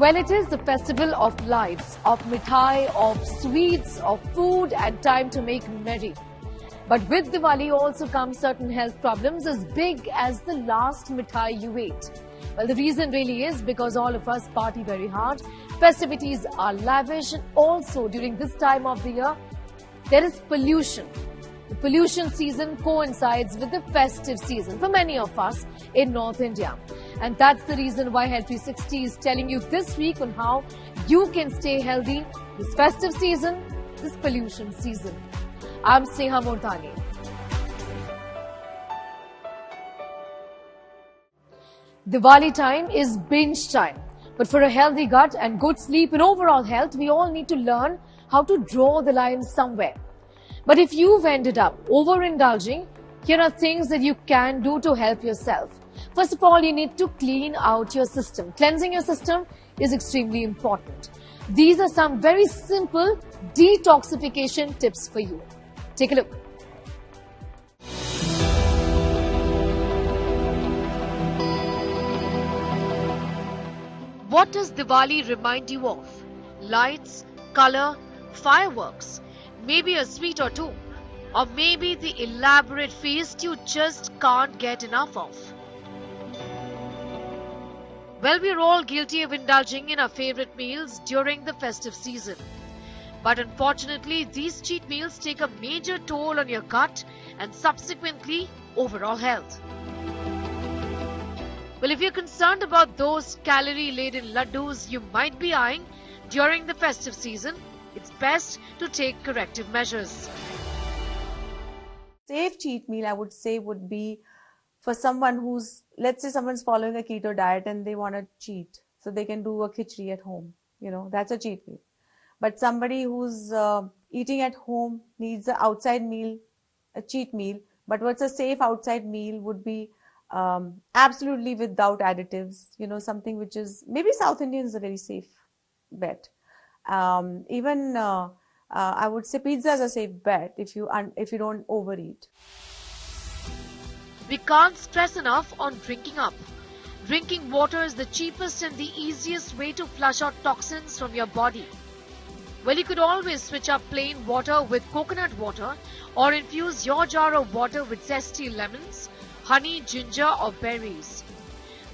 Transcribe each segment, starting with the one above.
Well, it is the festival of lights, of mithai, of sweets, of food and time to make merry. But with Diwali also comes certain health problems as big as the last mithai you ate. Well, the reason really is because all of us party very hard. Festivities are lavish, and also during this time of the year, there is pollution. The pollution season coincides with the festive season for many of us in North India. And that's the reason why Health 360 is telling you this week on how you can stay healthy this festive season, this pollution season. I'm Sneha Murtani. Diwali time is binge time. But for a healthy gut and good sleep and overall health, we all need to learn how to draw the line somewhere. But if you've ended up overindulging, here are things that you can do to help yourself. First of all, you need to clean out your system. Cleansing your system is extremely important. These are some very simple detoxification tips for you. Take a look. What does Diwali remind you of? Lights, color, fireworks, maybe a sweet or two, or maybe the elaborate feast you just can't get enough of. Well, we're all guilty of indulging in our favorite meals during the festive season. But unfortunately, these cheat meals take a major toll on your gut and subsequently overall health. Well, if you're concerned about those calorie-laden laddus you might be eyeing during the festive season, it's best to take corrective measures. Safe cheat meal, I would say, would be for someone who's, let's say someone's following a keto diet and they want to cheat. So they can do a khichdi at home. That's a cheat meal. But somebody who's eating at home needs an outside meal, a cheat meal. But what's a safe outside meal would be absolutely without additives. Something which is, maybe South Indian is a very safe bet. Even I would say pizza is a safe bet if you don't overeat. We can't stress enough on drinking up. Drinking water is the cheapest and the easiest way to flush out toxins from your body. Well, you could always switch up plain water with coconut water or infuse your jar of water with zesty lemons, honey, ginger or berries.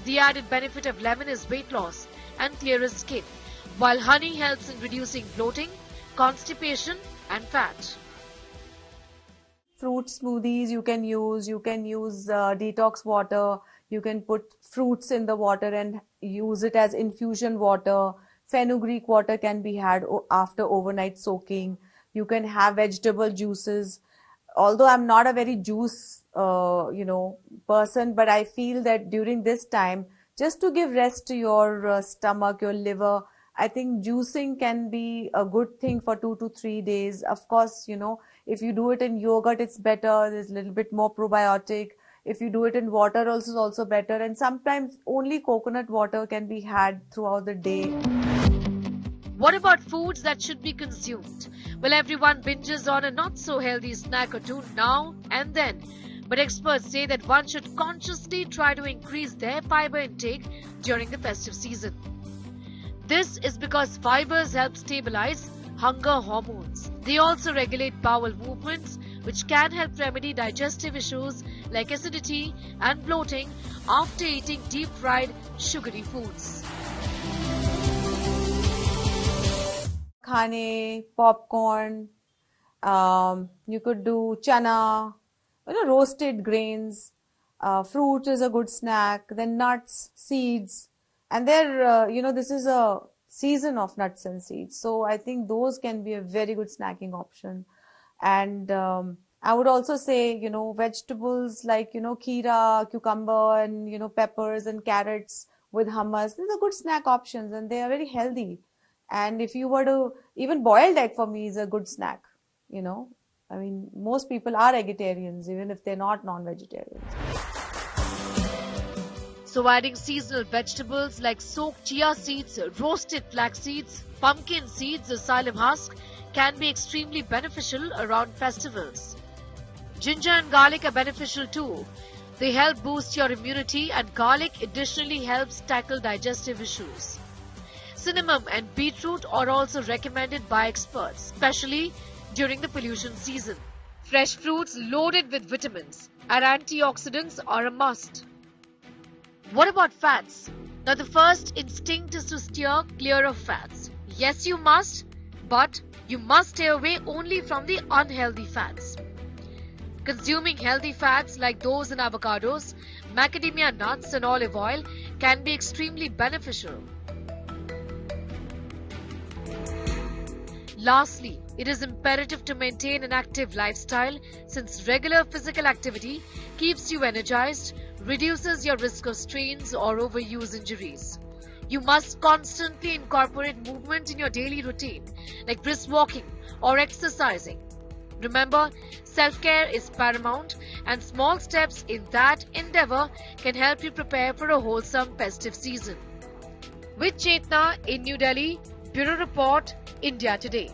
The added benefit of lemon is weight loss and clearer skin, while honey helps in reducing bloating, constipation and fat. Fruit smoothies you can use detox water, you can put fruits in the water and use it as infusion water. Fenugreek water can be had after overnight soaking. You can have vegetable juices. Although I'm not a very juice, person, but I feel that during this time, just to give rest to your stomach, your liver, I think juicing can be a good thing for 2 to 3 days. Of course, if you do it in yogurt, it's better. There's a little bit more probiotic. If you do it in water, also is also better. And sometimes only coconut water can be had throughout the day. What about foods that should be consumed? Well, everyone binges on a not-so-healthy snack or two now and then. But experts say that one should consciously try to increase their fiber intake during the festive season. This is because fibers help stabilize hunger hormones. They also regulate bowel movements, which can help remedy digestive issues like acidity and bloating after eating deep-fried, sugary foods. Khane, popcorn, you could do chana, roasted grains, fruits is a good snack, then nuts, seeds, and this is a season of nuts and seeds. So I think those can be a very good snacking option. And I would also say, vegetables like, kheera, cucumber and, peppers and carrots with hummus. These are good snack options and they are very healthy. And if you were to, even boiled egg for me is a good snack, most people are vegetarians, even if they're not non-vegetarians. So adding seasonal vegetables like soaked chia seeds, roasted flax seeds, pumpkin seeds or psyllium husk can be extremely beneficial around festivals. Ginger and garlic are beneficial too. They help boost your immunity and garlic additionally helps tackle digestive issues. Cinnamon and beetroot are also recommended by experts, especially during the pollution season. Fresh fruits loaded with vitamins and antioxidants are a must. What about fats? Now the first instinct is to steer clear of fats. Yes, you must, but you must stay away only from the unhealthy fats. Consuming healthy fats like those in avocados, macadamia nuts and olive oil can be extremely beneficial. Lastly, it is imperative to maintain an active lifestyle since regular physical activity keeps you energized, reduces your risk of strains or overuse injuries. You must constantly incorporate movement in your daily routine, like brisk walking or exercising. Remember, self-care is paramount and small steps in that endeavor can help you prepare for a wholesome festive season. With Chetna in New Delhi, Bureau Report, India Today.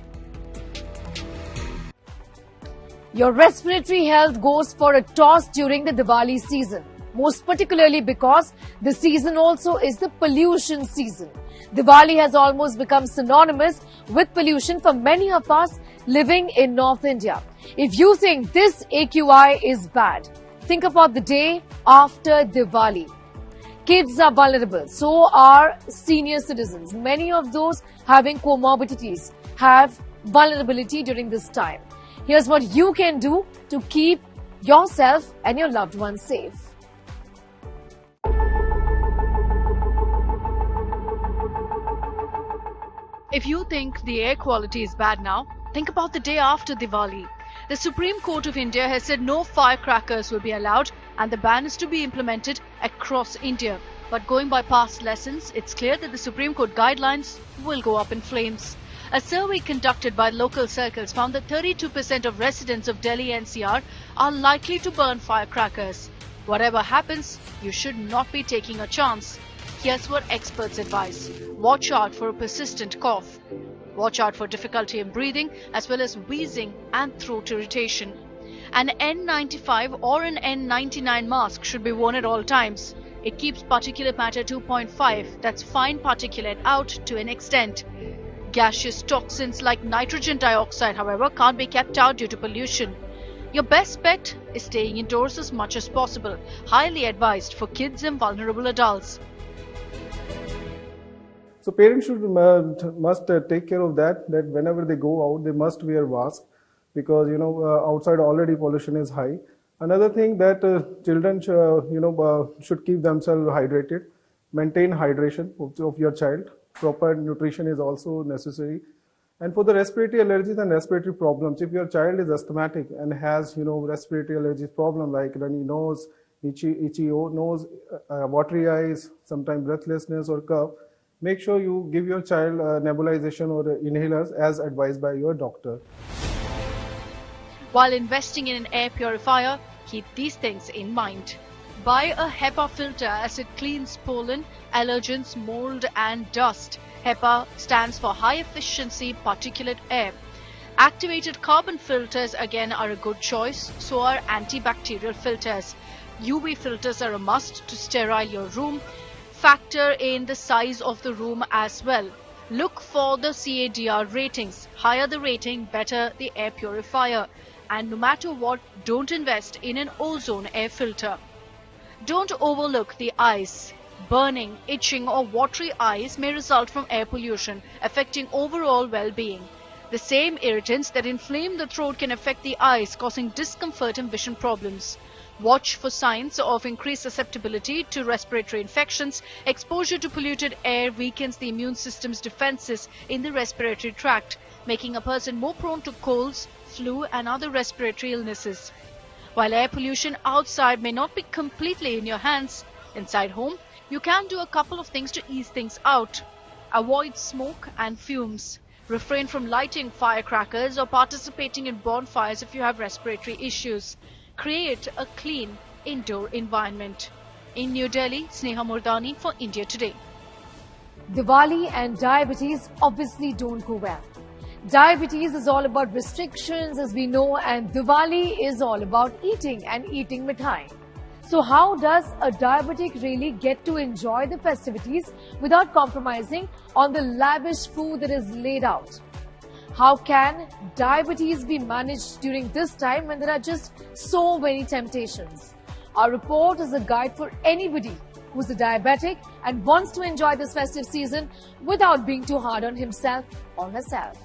Your respiratory health goes for a toss during the Diwali season, most particularly because the season also is the pollution season. Diwali has almost become synonymous with pollution for many of us living in North India. If you think this AQI is bad, think about the day after Diwali. Kids are vulnerable, so are senior citizens. Many of those having comorbidities have vulnerability during this time. Here's what you can do to keep yourself and your loved ones safe. If you think the air quality is bad now, think about the day after Diwali. The Supreme Court of India has said no firecrackers will be allowed and the ban is to be implemented across India. But going by past lessons, it's clear that the Supreme Court guidelines will go up in flames. A survey conducted by local circles found that 32% of residents of Delhi NCR are likely to burn firecrackers. Whatever happens, you should not be taking a chance. Here's what experts advise. Watch out for a persistent cough. Watch out for difficulty in breathing as well as wheezing and throat irritation. An N95 or an N99 mask should be worn at all times. It keeps particulate matter 2.5, that's fine particulate, out to an extent. Gaseous toxins like nitrogen dioxide, however, can't be kept out due to pollution. Your best bet is staying indoors as much as possible. Highly advised for kids and vulnerable adults. So parents must take care of that whenever they go out, they must wear mask because, outside already pollution is high. Another thing that children, should keep themselves hydrated, maintain hydration of your child. Proper nutrition is also necessary. And for the respiratory allergies and respiratory problems, if your child is asthmatic and has, respiratory allergies problem like runny nose, itchy nose, watery eyes, sometimes breathlessness or cough, make sure you give your child nebulization or inhalers as advised by your doctor. While investing in an air purifier, keep these things in mind. Buy a HEPA filter as it cleans pollen, allergens, mold and dust. HEPA stands for High Efficiency Particulate Air. Activated carbon filters again are a good choice, so are antibacterial filters. UV filters are a must to sterile your room. Factor in the size of the room as well. Look for the CADR ratings. Higher the rating, better the air purifier. And no matter what, don't invest in an ozone air filter. Don't overlook the eyes. Burning, itching or watery eyes may result from air pollution, affecting overall well-being. The same irritants that inflame the throat can affect the eyes, causing discomfort and vision problems. Watch for signs of increased susceptibility to respiratory infections. Exposure to polluted air weakens the immune system's defenses in the respiratory tract, making a person more prone to colds, flu and other respiratory illnesses. While air pollution outside may not be completely in your hands, inside home, you can do a couple of things to ease things out. Avoid smoke and fumes. Refrain from lighting firecrackers or participating in bonfires if you have respiratory issues. Create a clean indoor environment. In New Delhi, Sneha Murdani for India Today. Diwali and diabetes obviously don't go well. Diabetes is all about restrictions, as we know, and Diwali is all about eating and eating mithai. So how does a diabetic really get to enjoy the festivities without compromising on the lavish food that is laid out? How can diabetes be managed during this time when there are just so many temptations? Our report is a guide for anybody who's a diabetic and wants to enjoy this festive season without being too hard on himself or herself.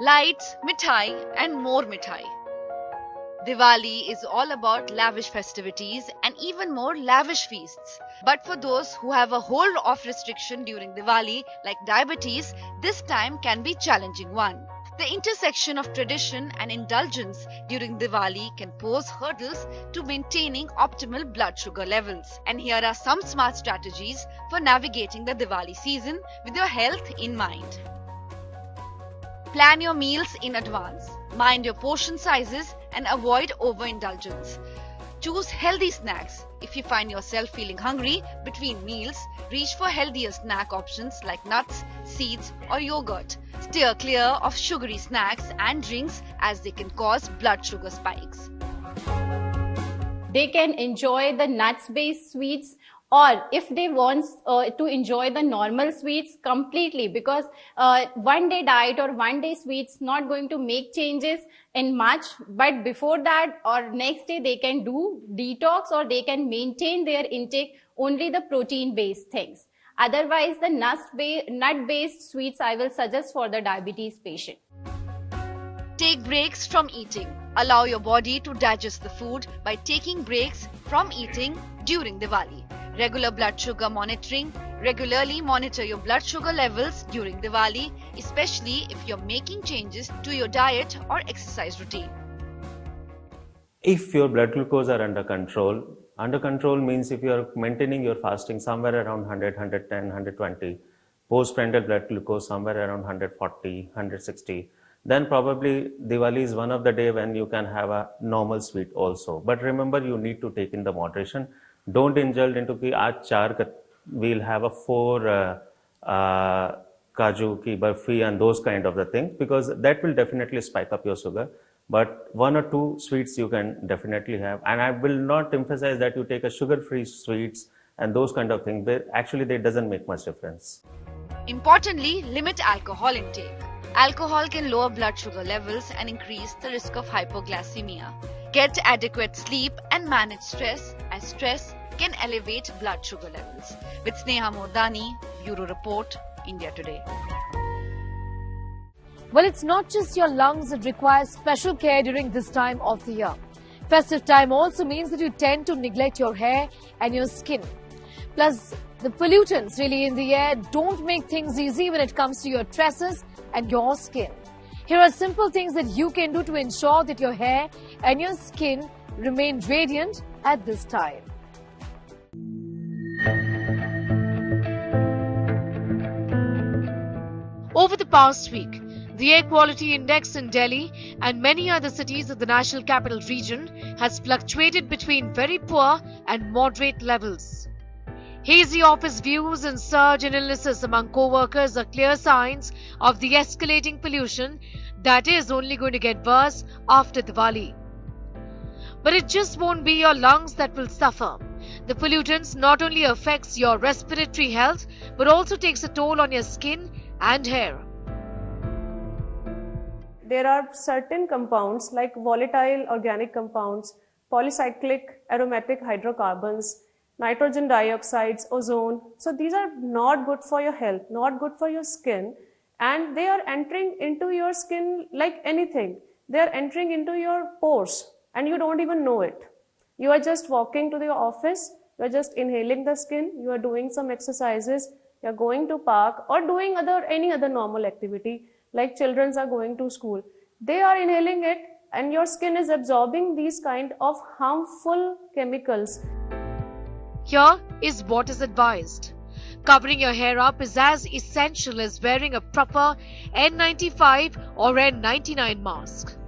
Lights, mithai and more mithai. Diwali is all about lavish festivities and even more lavish feasts. But for those who have a hold off restriction during Diwali, like diabetes, this time can be a challenging one. The intersection of tradition and indulgence during Diwali can pose hurdles to maintaining optimal blood sugar levels. And here are some smart strategies for navigating the Diwali season with your health in mind. Plan your meals in advance. Mind your portion sizes and avoid overindulgence. Choose healthy snacks. If you find yourself feeling hungry between meals, reach for healthier snack options like nuts, seeds or yogurt. Steer clear of sugary snacks and drinks as they can cause blood sugar spikes. They can enjoy the nuts-based sweets, or if they want to enjoy the normal sweets completely, because one day diet or one day sweets not going to make changes in much, but before that or next day they can do detox, or they can maintain their intake only the protein based things. Otherwise the nut based sweets I will suggest for the diabetes patient. Take breaks from eating. Allow your body to digest the food by taking breaks from eating during Diwali. Regular blood sugar monitoring. Regularly monitor your blood sugar levels during Diwali, especially if you're making changes to your diet or exercise routine. If your blood glucose are under control means if you are maintaining your fasting somewhere around 100, 110, 120, postprandial blood glucose somewhere around 140, 160, then probably Diwali is one of the day when you can have a normal sweet also. But remember, you need to take in the moderation. Don't indulge into ki aaj 4 we'll have a 4 kaju ki barfi and those kind of the thing, because that will definitely spike up your sugar. But 1 or 2 sweets you can definitely have, and I will not emphasize that you take a sugar-free sweets and those kind of things. Actually, that doesn't make much difference. Importantly, limit alcohol intake. Alcohol can lower blood sugar levels and increase the risk of hypoglycemia. Get adequate sleep and manage stress, as stress can elevate blood sugar levels. With Sneha Mordani, Bureau Report, India Today. Well, it's not just your lungs that require special care during this time of the year. Festive time also means that you tend to neglect your hair and your skin. Plus, the pollutants really in the air don't make things easy when it comes to your tresses and your skin. Here are simple things that you can do to ensure that your hair and your skin remain radiant at this time. Over the past week, the air quality index in Delhi and many other cities of the National Capital Region has fluctuated between very poor and moderate levels. Hazy office views and surge in illnesses among co-workers are clear signs of the escalating pollution that is only going to get worse after Diwali. But it just won't be your lungs that will suffer. The pollutants not only affects your respiratory health but also takes a toll on your skin and hair. There are certain compounds like volatile organic compounds, polycyclic aromatic hydrocarbons, nitrogen dioxides, ozone. So these are not good for your health, not good for your skin, and they are entering into your skin like anything. They are entering into your pores and you don't even know it. You are just walking to your office, you are just inhaling the skin, you are doing some exercises, you are going to park or doing any other normal activity like children are going to school. They are inhaling it and your skin is absorbing these kind of harmful chemicals. Here is what is advised. Covering your hair up is as essential as wearing a proper N95 or N99 mask.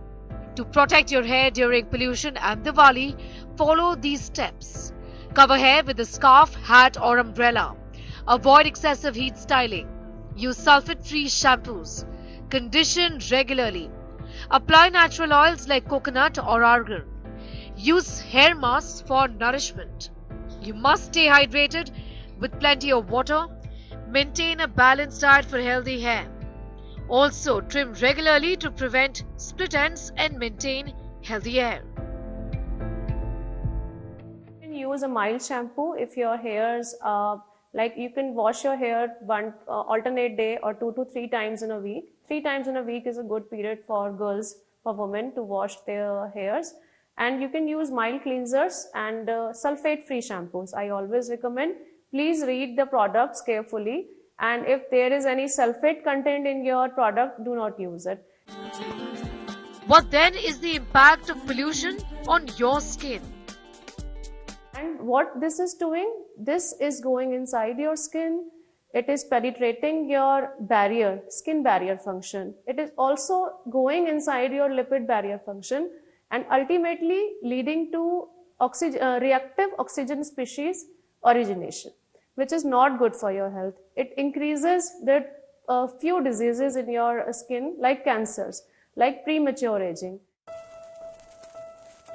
To protect your hair during pollution and Diwali, follow these steps. Cover hair with a scarf, hat or umbrella. Avoid excessive heat styling. Use sulfate-free shampoos. Condition regularly. Apply natural oils like coconut or argan. Use hair masks for nourishment. You must stay hydrated with plenty of water. Maintain a balanced diet for healthy hair. Also, trim regularly to prevent split ends and maintain healthy hair. You can use a mild shampoo if your hairs like you can wash your hair one alternate day or 2 to 3 times in a week. 3 times in a week is a good period for girls, for women to wash their hairs. And you can use mild cleansers and sulfate-free shampoos. I always recommend, please read the products carefully. And if there is any sulfate content in your product, do not use it. What then is the impact of pollution on your skin? And what this is doing, this is going inside your skin. It is penetrating your barrier, skin barrier function. It is also going inside your lipid barrier function and ultimately leading to reactive oxygen species origination, which is not good for your health. It increases the few diseases in your skin like cancers, like premature aging.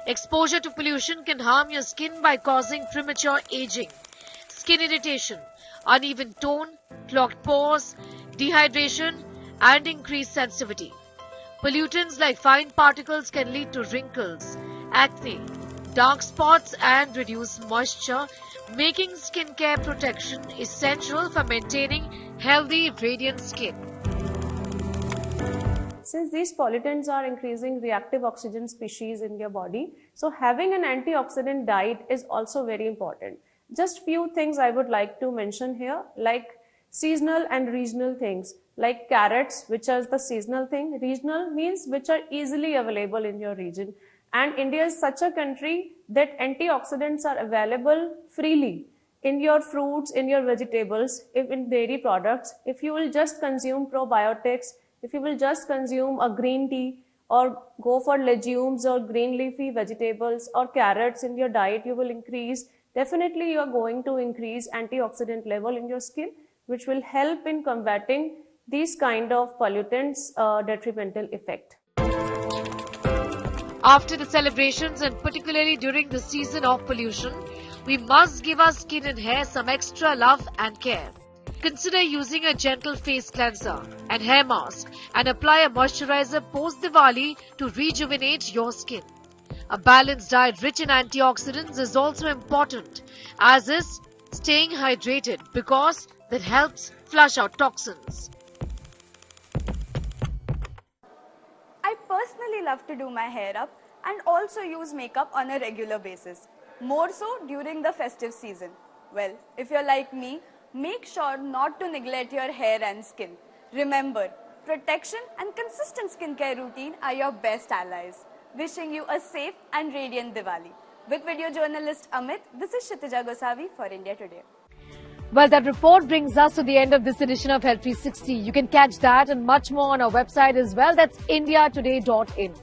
Exposure to pollution can harm your skin by causing premature aging, skin irritation, uneven tone, clogged pores, dehydration, and increased sensitivity. Pollutants like fine particles can lead to wrinkles, acne, dark spots, and reduced moisture, making skincare protection essential for maintaining healthy, radiant skin. Since these pollutants are increasing reactive oxygen species in your body, so having an antioxidant diet is also very important. Just few things I would like to mention here, like seasonal and regional things, like carrots, which is the seasonal thing. Regional means which are easily available in your region. And India is such a country that antioxidants are available freely in your fruits, in your vegetables, in dairy products. If you will just consume probiotics, if you will just consume a green tea or go for legumes or green leafy vegetables or carrots in your diet, you will increase, definitely you are going to increase antioxidant level in your skin, which will help in combating these kind of pollutants detrimental effect. After the celebrations and particularly during the season of pollution, we must give our skin and hair some extra love and care. Consider using a gentle face cleanser and hair mask and apply a moisturizer post-Diwali to rejuvenate your skin. A balanced diet rich in antioxidants is also important, as is staying hydrated because that helps flush out toxins. I personally love to do my hair up and also use makeup on a regular basis, more so during the festive season. Well, if you're like me, make sure not to neglect your hair and skin. Remember, protection and consistent skincare routine are your best allies. Wishing you a safe and radiant Diwali. With video journalist Amit, this is Kshitija Gosavi for India Today. Well, that report brings us to the end of this edition of Health 360. You can catch that and much more on our website as well. That's indiatoday.in.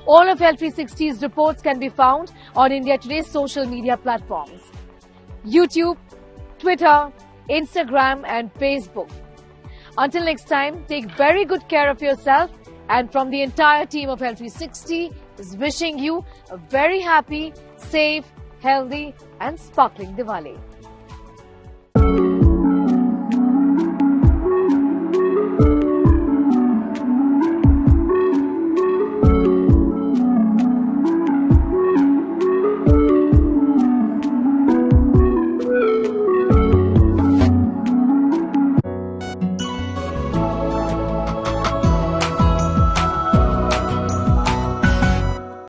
All of Health 360's reports can be found on India Today's social media platforms: YouTube, Twitter, Instagram and Facebook. Until next time, take very good care of yourself, and from the entire team of Health 360 is wishing you a very happy, safe, healthy and sparkling Diwali.